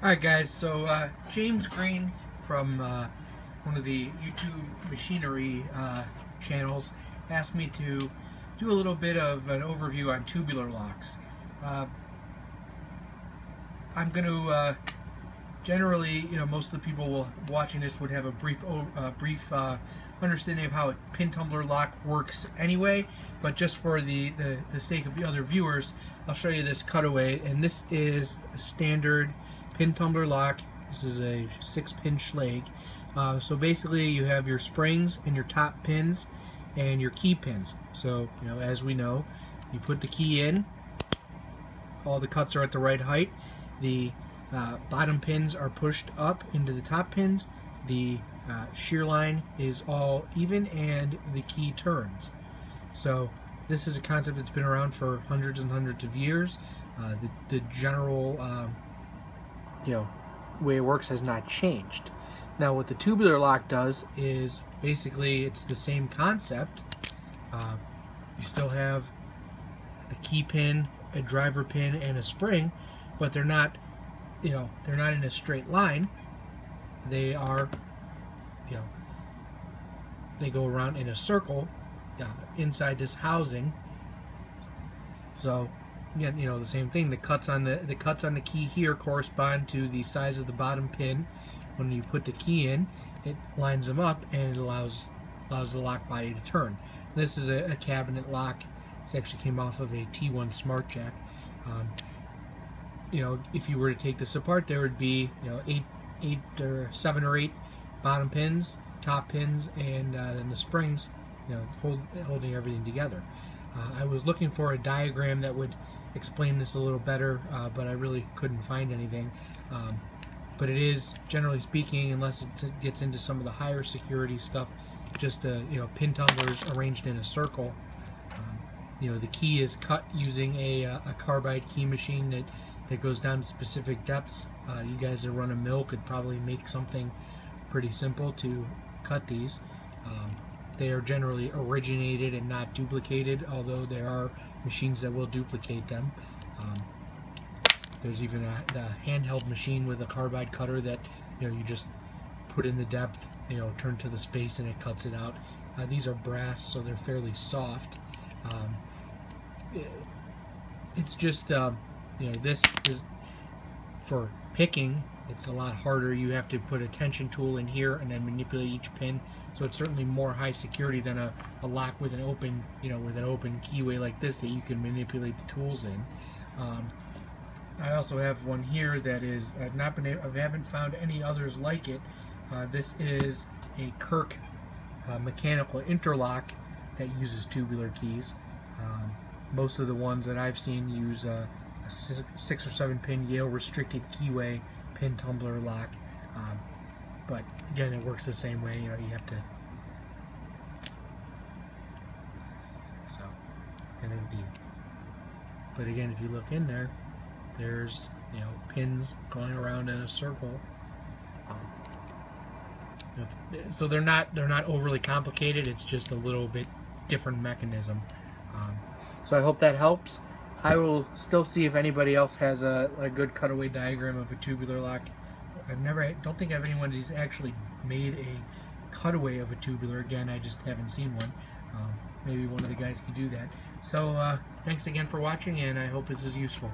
Alright guys, so James Green from one of the YouTube machinery channels asked me to do a little bit of an overview on tubular locks. I'm going to generally, most of the people watching this would have a brief understanding of how a pin tumbler lock works anyway, but just for the sake of the other viewers, I'll show you this cutaway, and this is a standard pin tumbler lock. This is a 6-pin Schlage. So basically you have your springs and your top pins and your key pins. So as we know, you put the key in, all the cuts are at the right height, the bottom pins are pushed up into the top pins, the shear line is all even, and the key turns. So this is a concept that's been around for hundreds and hundreds of years. The general way it works has not changed. Now what the tubular lock does is basically it's the same concept. You still have a key pin, a driver pin, and a spring, but they're not they're not in a straight line. They are they go around in a circle inside this housing. So again, the same thing. The cuts on the key here correspond to the size of the bottom pin. When you put the key in, it lines them up and it allows the lock body to turn. This is a cabinet lock. This actually came off of a T1 Smart Jack. If you were to take this apart, there would be 7 or 8 bottom pins, top pins, and then the springs, holding everything together. I was looking for a diagram that would explain this a little better, but I really couldn't find anything. But it is, generally speaking, unless it gets into some of the higher security stuff, just pin tumblers arranged in a circle. The key is cut using a carbide key machine that goes down to specific depths. You guys that run a mill could probably make something pretty simple to cut these. They are generally originated and not duplicated, although there are machines that will duplicate them. There's even the handheld machine with a carbide cutter that you just put in the depth, turn to the space, and it cuts it out. These are brass, so they're fairly soft. It's just this is for picking. It's a lot harder. You have to put a tension tool in here and then manipulate each pin. So it's certainly more high security than a lock with an open, with an open keyway like this that you can manipulate the tools in. I also have one here that is I haven't found any others like it. This is a Kirk mechanical interlock that uses tubular keys. Most of the ones that I've seen use a 6 or 7 pin Yale restricted keyway pin tumbler lock, but again, it works the same way. You have to. So, and it'll be. But again, if you look in there, there's pins going around in a circle. So they're not overly complicated. It's just a little bit different mechanism. So I hope that helps. I will still see if anybody else has a good cutaway diagram of a tubular lock. Don't think I have anyone who's actually made a cutaway of a tubular. Again, I just haven't seen one. Maybe one of the guys could do that. So thanks again for watching, and I hope this is useful.